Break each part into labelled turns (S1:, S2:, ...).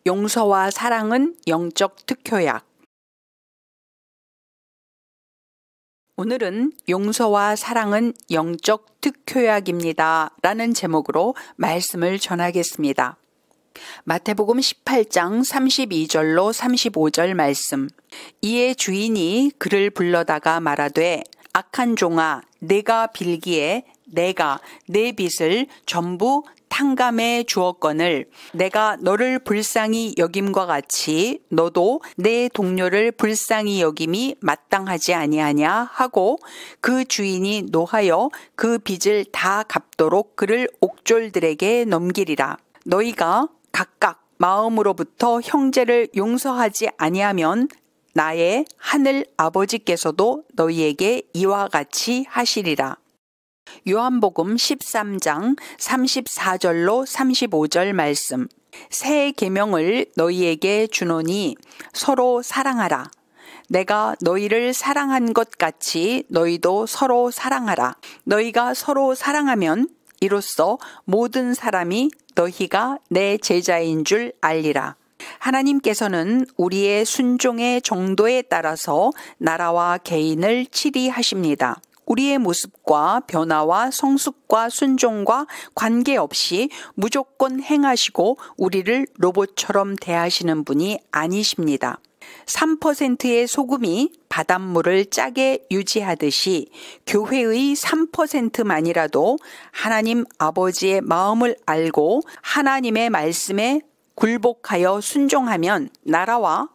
S1: 용서와 사랑은 영적 특효약. 오늘은 용서와 사랑은 영적 특효약입니다. 라는 제목으로 말씀을 전하겠습니다. 마태복음 18장 32절로 35절 말씀. 이에 주인이 그를 불러다가 말하되 악한 종아, 내가 빌기에 내가 내 빚을 전부 탕감해 주었거늘 내가 너를 불쌍히 여김과 같이 너도 내 동료를 불쌍히 여김이 마땅하지 아니하냐 하고 그 주인이 노하여 그 빚을 다 갚도록 그를 옥졸들에게 넘기리라. 너희가 각각 마음으로부터 형제를 용서하지 아니하면 나의 하늘 아버지께서도 너희에게 이와 같이 하시리라. 요한복음 13장 34절로 35절 말씀. 새 계명을 너희에게 주노니 서로 사랑하라. 내가 너희를 사랑한 것 같이 너희도 서로 사랑하라. 너희가 서로 사랑하면 이로써 모든 사람이 너희가 내 제자인 줄 알리라. 하나님께서는 우리의 순종의 정도에 따라서 나라와 개인을 치리하십니다. 우리의 모습과 변화와 성숙과 순종과 관계없이 무조건 행하시고 우리를 로봇처럼 대하시는 분이 아니십니다. 3%의 소금이 바닷물을 짜게 유지하듯이 교회의 3%만이라도 하나님 아버지의 마음을 알고 하나님의 말씀에 굴복하여 순종하면 나라와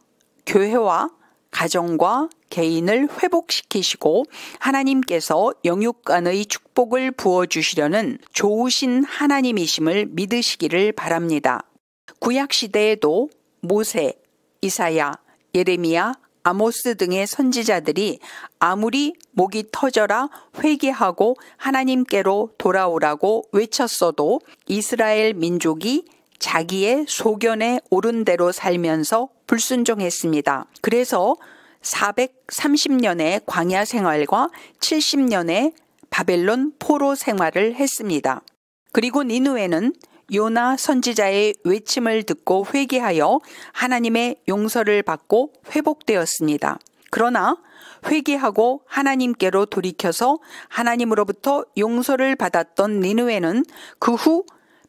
S1: 교회와 가정과 개인을 회복시키시고 하나님께서 영육간의 축복을 부어주시려는 좋으신 하나님이심을 믿으시기를 바랍니다. 구약시대에도 모세, 이사야, 예레미야, 아모스 등의 선지자들이 아무리 목이 터져라 회개하고 하나님께로 돌아오라고 외쳤어도 이스라엘 민족이 자기의 소견에 옳은 대로 살면서 불순종했습니다. 그래서 430년의 광야 생활과 70년의 바벨론 포로 생활을 했습니다. 그리고 니느웨는 요나 선지자의 외침을 듣고 회개하여 하나님의 용서를 받고 회복되었습니다. 그러나 회개하고 하나님께로 돌이켜서 하나님으로부터 용서를 받았던 니느웨는 그 후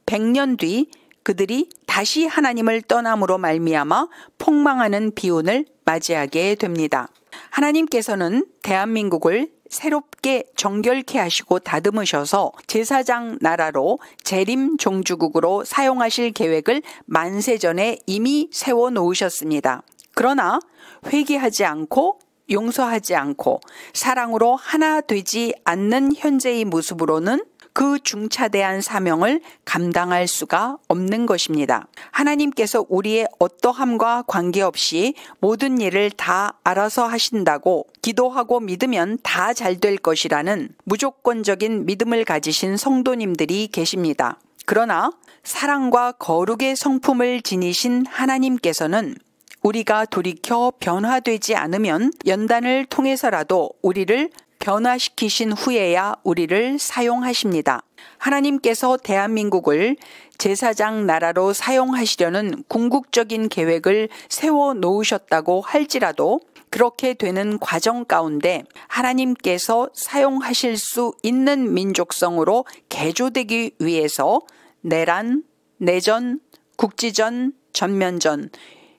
S1: 100년 뒤 그들이 다시 하나님을 떠남으로 말미암아 폭망하는 비운을 맞이하게 됩니다. 하나님께서는 대한민국을 새롭게 정결케 하시고 다듬으셔서 제사장 나라로 재림 종주국으로 사용하실 계획을 만세전에 이미 세워놓으셨습니다. 그러나 회개하지 않고 용서하지 않고 사랑으로 하나 되지 않는 현재의 모습으로는 그 중차대한 사명을 감당할 수가 없는 것입니다. 하나님께서 우리의 어떠함과 관계없이 모든 일을 다 알아서 하신다고 기도하고 믿으면 다 잘 될 것이라는 무조건적인 믿음을 가지신 성도님들이 계십니다. 그러나 사랑과 거룩의 성품을 지니신 하나님께서는 우리가 돌이켜 변화되지 않으면 연단을 통해서라도 우리를 변화시키신 후에야 우리를 사용하십니다. 하나님께서 대한민국을 제사장 나라로 사용하시려는 궁극적인 계획을 세워놓으셨다고 할지라도 그렇게 되는 과정 가운데 하나님께서 사용하실 수 있는 민족성으로 개조되기 위해서 내란, 내전, 국지전, 전면전,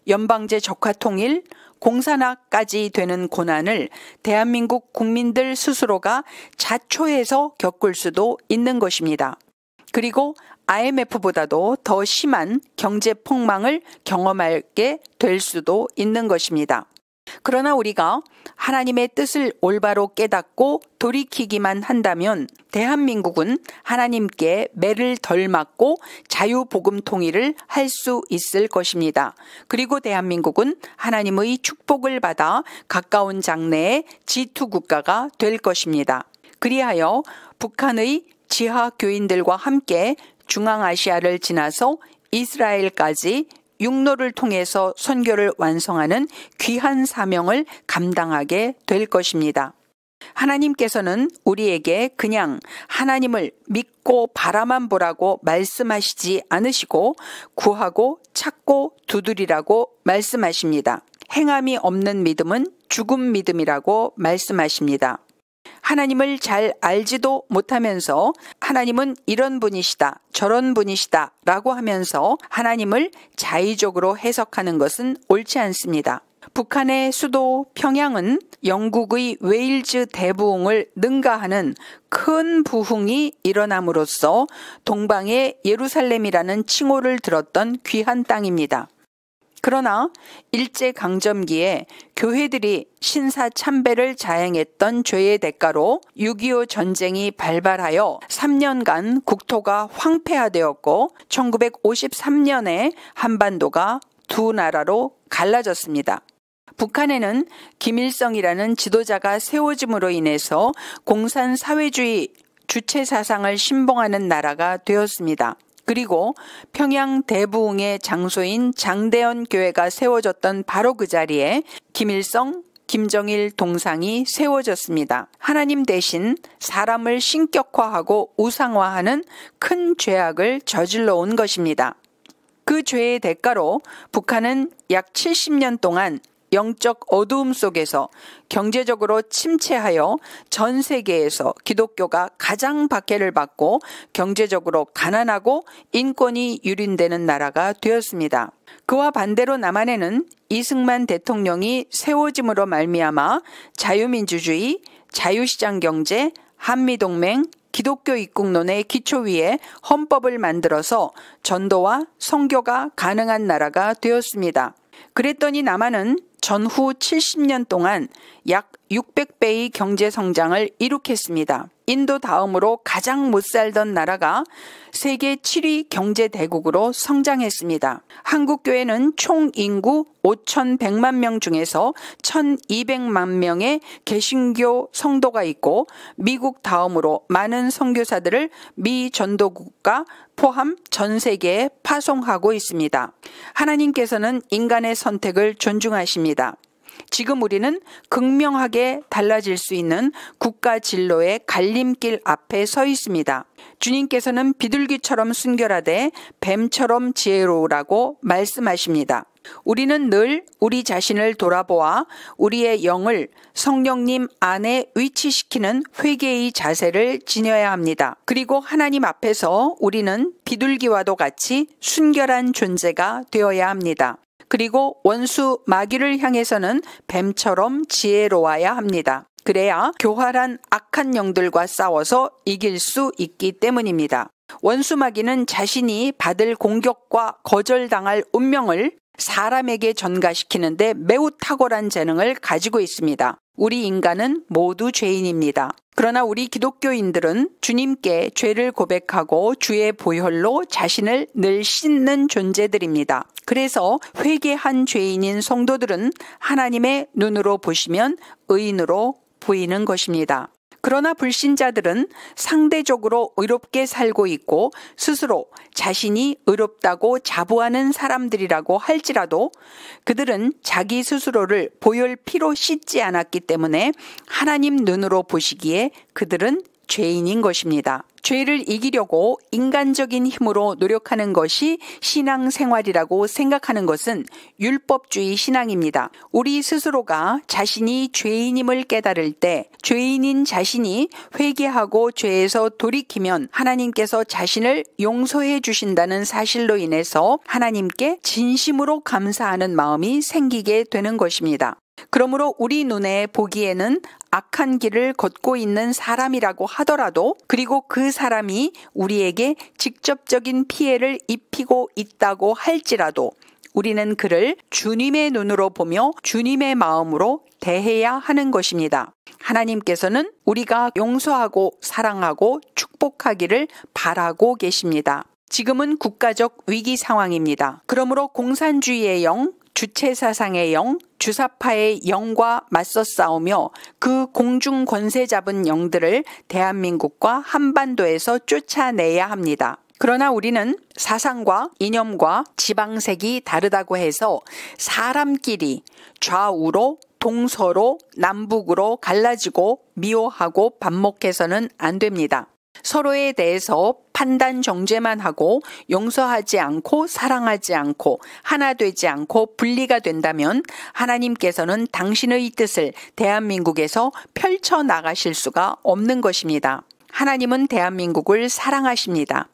S1: 연방제 적화통일, 공산화까지 되는 고난을 대한민국 국민들 스스로가 자초해서 겪을 수도 있는 것입니다. 그리고 IMF보다도 더 심한 경제 폭망을 경험하게 될 수도 있는 것입니다. 그러나 우리가 하나님의 뜻을 올바로 깨닫고 돌이키기만 한다면 대한민국은 하나님께 매를 덜 맞고 자유복음 통일을 할 수 있을 것입니다. 그리고 대한민국은 하나님의 축복을 받아 가까운 장래의 G2 국가가 될 것입니다. 그리하여 북한의 지하 교인들과 함께 중앙아시아를 지나서 이스라엘까지 육로를 통해서 선교를 완성하는 귀한 사명을 감당하게 될 것입니다. 하나님께서는 우리에게 그냥 하나님을 믿고 바라만 보라고 말씀하시지 않으시고 구하고 찾고 두드리라고 말씀하십니다. 행함이 없는 믿음은 죽은 믿음이라고 말씀하십니다. 하나님을 잘 알지도 못하면서 하나님은 이런 분이시다, 저런 분이시다 라고 하면서 하나님을 자의적으로 해석하는 것은 옳지 않습니다. 북한의 수도 평양은 영국의 웨일즈 대부흥을 능가하는 큰 부흥이 일어남으로써 동방의 예루살렘이라는 칭호를 들었던 귀한 땅입니다. 그러나 일제강점기에 교회들이 신사참배를 자행했던 죄의 대가로 6.25 전쟁이 발발하여 3년간 국토가 황폐화되었고 1953년에 한반도가 두 나라로 갈라졌습니다. 북한에는 김일성이라는 지도자가 세워짐으로 인해서 공산사회주의 주체사상을 신봉하는 나라가 되었습니다. 그리고 평양 대부흥의 장소인 장대현 교회가 세워졌던 바로 그 자리에 김일성, 김정일 동상이 세워졌습니다. 하나님 대신 사람을 신격화하고 우상화하는 큰 죄악을 저질러 온 것입니다. 그 죄의 대가로 북한은 약 70년 동안 영적 어두움 속에서 경제적으로 침체하여 전 세계에서 기독교가 가장 박해를 받고 경제적으로 가난하고 인권이 유린되는 나라가 되었습니다. 그와 반대로 남한에는 이승만 대통령이 세워짐으로 말미암아 자유민주주의, 자유시장 경제, 한미동맹, 기독교 입국론의 기초 위에 헌법을 만들어서 전도와 선교가 가능한 나라가 되었습니다. 그랬더니 남한은 전후 70년 동안 약 600배의 경제 성장을 이룩했습니다. 인도 다음으로 가장 못 살던 나라가 세계 7위 경제 대국으로 성장했습니다. 한국교회는 총 인구 5,100만 명 중에서 1,200만 명의 개신교 성도가 있고 미국 다음으로 많은 선교사들을 미 전도국가 포함 전 세계에 파송하고 있습니다. 하나님께서는 인간의 선택을 존중하십니다. 지금 우리는 극명하게 달라질 수 있는 국가 진로의 갈림길 앞에 서 있습니다. 주님께서는 비둘기처럼 순결하되 뱀처럼 지혜로우라고 말씀하십니다. 우리는 늘 우리 자신을 돌아보아 우리의 영을 성령님 안에 위치시키는 회개의 자세를 지녀야 합니다. 그리고 하나님 앞에서 우리는 비둘기와도 같이 순결한 존재가 되어야 합니다. 그리고 원수 마귀를 향해서는 뱀처럼 지혜로워야 합니다. 그래야 교활한 악한 영들과 싸워서 이길 수 있기 때문입니다. 원수 마귀는 자신이 받을 공격과 거절당할 운명을 사람에게 전가시키는데 매우 탁월한 재능을 가지고 있습니다. 우리 인간은 모두 죄인입니다. 그러나 우리 기독교인들은 주님께 죄를 고백하고 주의 보혈로 자신을 늘 씻는 존재들입니다. 그래서 회개한 죄인인 성도들은 하나님의 눈으로 보시면 의인으로 보이는 것입니다. 그러나 불신자들은 상대적으로 의롭게 살고 있고 스스로 자신이 의롭다고 자부하는 사람들이라고 할지라도 그들은 자기 스스로를 보혈 피로 씻지 않았기 때문에 하나님 눈으로 보시기에 그들은 죄인인 것입니다. 죄를 이기려고 인간적인 힘으로 노력하는 것이 신앙생활이라고 생각하는 것은 율법주의 신앙입니다. 우리 스스로가 자신이 죄인임을 깨달을 때 죄인인 자신이 회개하고 죄에서 돌이키면 하나님께서 자신을 용서해 주신다는 사실로 인해서 하나님께 진심으로 감사하는 마음이 생기게 되는 것입니다. 그러므로 우리 눈에 보기에는 악한 길을 걷고 있는 사람이라고 하더라도 그리고 그 사람이 우리에게 직접적인 피해를 입히고 있다고 할지라도 우리는 그를 주님의 눈으로 보며 주님의 마음으로 대해야 하는 것입니다. 하나님께서는 우리가 용서하고 사랑하고 축복하기를 바라고 계십니다. 지금은 국가적 위기 상황입니다. 그러므로 공산주의의 영, 주체사상의 영, 주사파의 영과 맞서 싸우며 그 공중 권세 잡은 영들을 대한민국과 한반도에서 쫓아내야 합니다. 그러나 우리는 사상과 이념과 지방색이 다르다고 해서 사람끼리 좌우로 동서로 남북으로 갈라지고 미워하고 반목해서는 안 됩니다. 서로에 대해서 판단 정죄만 하고 용서하지 않고 사랑하지 않고 하나 되지 않고 분리가 된다면 하나님께서는 당신의 뜻을 대한민국에서 펼쳐나가실 수가 없는 것입니다. 하나님은 대한민국을 사랑하십니다.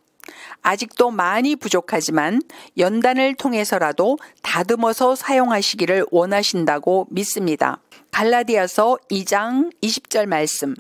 S1: 아직도 많이 부족하지만 연단을 통해서라도 다듬어서 사용하시기를 원하신다고 믿습니다. 갈라디아서 2장 20절 말씀.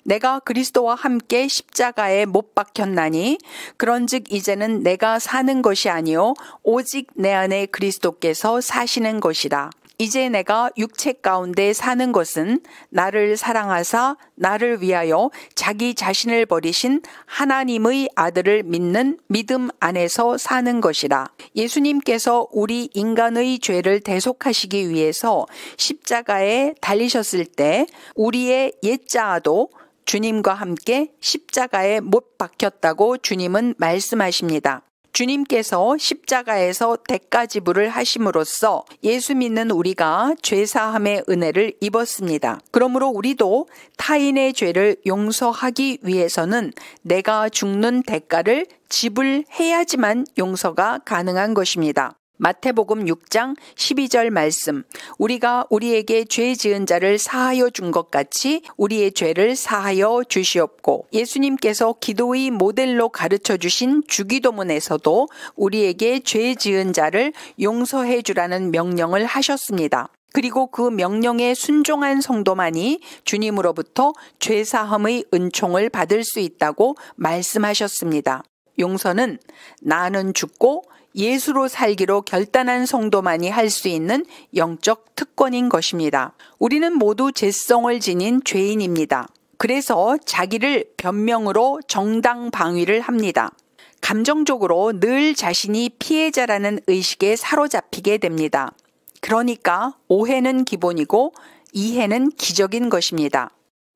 S1: 내가 그리스도와 함께 십자가에 못 박혔나니 그런즉 이제는 내가 사는 것이 아니요 오직 내 안에 그리스도께서 사시는 것이라. 이제 내가 육체 가운데 사는 것은 나를 사랑하사 나를 위하여 자기 자신을 버리신 하나님의 아들을 믿는 믿음 안에서 사는 것이라. 예수님께서 우리 인간의 죄를 대속하시기 위해서 십자가에 달리셨을 때 우리의 옛자아도 주님과 함께 십자가에 못 박혔다고 주님은 말씀하십니다. 주님께서 십자가에서 대가 지불을 하심으로써 예수 믿는 우리가 죄사함의 은혜를 입었습니다. 그러므로 우리도 타인의 죄를 용서하기 위해서는 내가 죽는 대가를 지불해야지만 용서가 가능한 것입니다. 마태복음 6장 12절 말씀. 우리가 우리에게 죄 지은 자를 사하여 준 것 같이 우리의 죄를 사하여 주시옵고, 예수님께서 기도의 모델로 가르쳐 주신 주기도문에서도 우리에게 죄 지은 자를 용서해 주라는 명령을 하셨습니다. 그리고 그 명령에 순종한 성도만이 주님으로부터 죄사함의 은총을 받을 수 있다고 말씀하셨습니다. 용서는 나는 죽고 예수로 살기로 결단한 성도만이 할 수 있는 영적 특권인 것입니다. 우리는 모두 죄성을 지닌 죄인입니다. 그래서 자기를 변명으로 정당 방위를 합니다. 감정적으로 늘 자신이 피해자라는 의식에 사로잡히게 됩니다. 그러니까 오해는 기본이고 이해는 기적인 것입니다.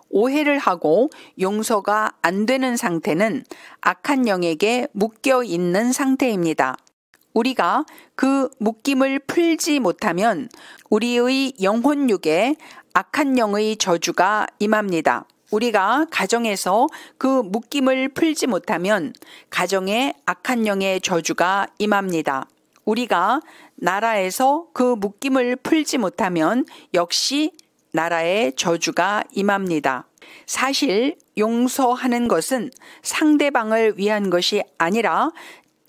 S1: 오해를 하고 용서가 안 되는 상태는 악한 영에게 묶여 있는 상태입니다. 우리가 그 묶임을 풀지 못하면 우리의 영혼육에 악한 영의 저주가 임합니다. 우리가 가정에서 그 묶임을 풀지 못하면 가정에 악한 영의 저주가 임합니다. 우리가 나라에서 그 묶임을 풀지 못하면 역시 나라의 저주가 임합니다. 사실 용서하는 것은 상대방을 위한 것이 아니라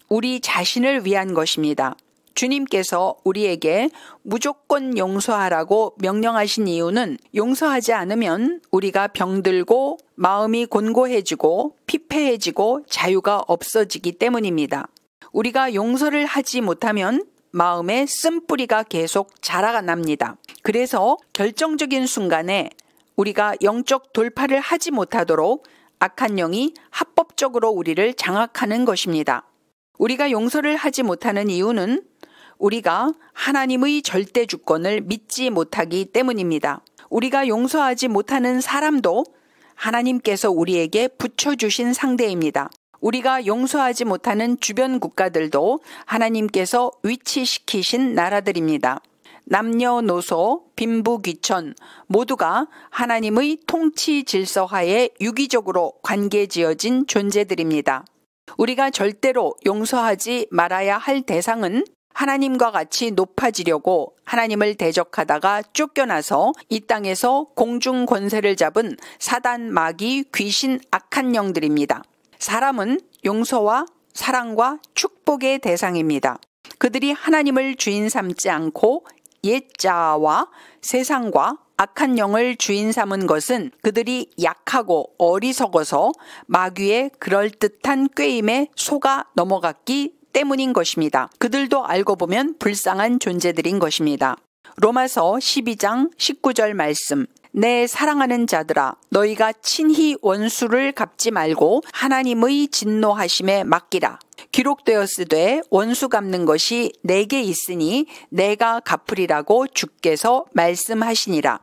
S1: 우리 자신을 위한 것입니다. 주님께서 우리에게 무조건 용서하라고 명령하신 이유는 용서하지 않으면 우리가 병들고 마음이 곤고해지고 피폐해지고 자유가 없어지기 때문입니다. 우리가 용서를 하지 못하면 마음에 쓴뿌리가 계속 자라납니다. 그래서 결정적인 순간에 우리가 영적 돌파를 하지 못하도록 악한 영이 합법적으로 우리를 장악하는 것입니다. 우리가 용서를 하지 못하는 이유는 우리가 하나님의 절대 주권을 믿지 못하기 때문입니다. 우리가 용서하지 못하는 사람도 하나님께서 우리에게 붙여주신 상대입니다. 우리가 용서하지 못하는 주변 국가들도 하나님께서 위치시키신 나라들입니다. 남녀노소, 빈부귀천 모두가 하나님의 통치 질서하에 유기적으로 관계지어진 존재들입니다. 우리가 절대로 용서하지 말아야 할 대상은 하나님과 같이 높아지려고 하나님을 대적하다가 쫓겨나서 이 땅에서 공중 권세를 잡은 사단, 마귀, 귀신, 악한 영들입니다. 사람은 용서와 사랑과 축복의 대상입니다. 그들이 하나님을 주인 삼지 않고 옛자와 세상과 악한 영을 주인 삼은 것은 그들이 약하고 어리석어서 마귀의 그럴듯한 꾀임에 속아 넘어갔기 때문인 것입니다. 그들도 알고 보면 불쌍한 존재들인 것입니다. 로마서 12장 19절 말씀. 내 사랑하는 자들아, 너희가 친히 원수를 갚지 말고 하나님의 진노하심에 맡기라. 기록되었으되 원수 갚는 것이 내게 있으니 내가 갚으리라고 주께서 말씀하시니라.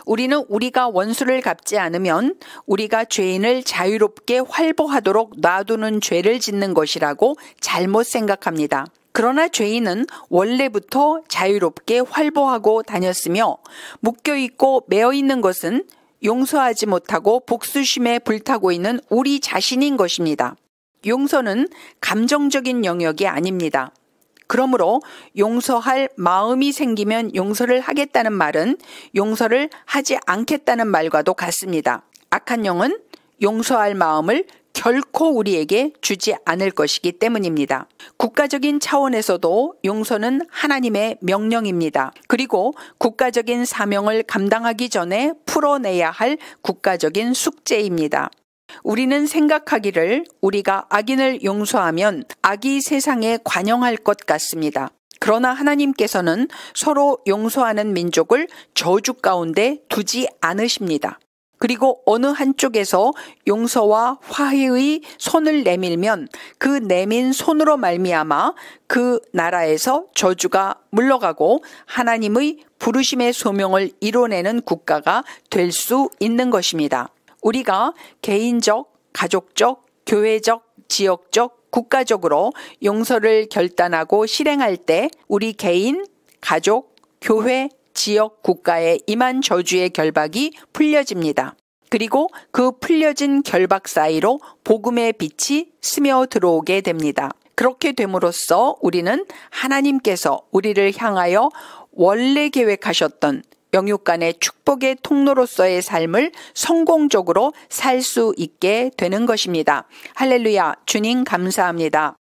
S1: 우리는 우리가 원수를 갚지 않으면 우리가 죄인을 자유롭게 활보하도록 놔두는 죄를 짓는 것이라고 잘못 생각합니다. 그러나 죄인은 원래부터 자유롭게 활보하고 다녔으며 묶여있고 매어있는 것은 용서하지 못하고 복수심에 불타고 있는 우리 자신인 것입니다. 용서는 감정적인 영역이 아닙니다. 그러므로 용서할 마음이 생기면 용서를 하겠다는 말은 용서를 하지 않겠다는 말과도 같습니다. 악한 영은 용서할 마음을 결코 우리에게 주지 않을 것이기 때문입니다. 국가적인 차원에서도 용서는 하나님의 명령입니다. 그리고 국가적인 사명을 감당하기 전에 풀어내야 할 국가적인 숙제입니다. 우리는 생각하기를 우리가 악인을 용서하면 악이 세상에 관영할 것 같습니다. 그러나 하나님께서는 서로 용서하는 민족을 저주 가운데 두지 않으십니다. 그리고 어느 한쪽에서 용서와 화해의 손을 내밀면 그 내민 손으로 말미암아 그 나라에서 저주가 물러가고 하나님의 부르심의 소명을 이뤄내는 국가가 될 수 있는 것입니다. 우리가 개인적, 가족적, 교회적, 지역적, 국가적으로 용서를 결단하고 실행할 때 우리 개인, 가족, 교회, 지역, 국가에 임한 저주의 결박이 풀려집니다. 그리고 그 풀려진 결박 사이로 복음의 빛이 스며 들어오게 됩니다. 그렇게 됨으로써 우리는 하나님께서 우리를 향하여 원래 계획하셨던 영육간의 축복의 통로로서의 삶을 성공적으로 살 수 있게 되는 것입니다. 할렐루야, 주님 감사합니다.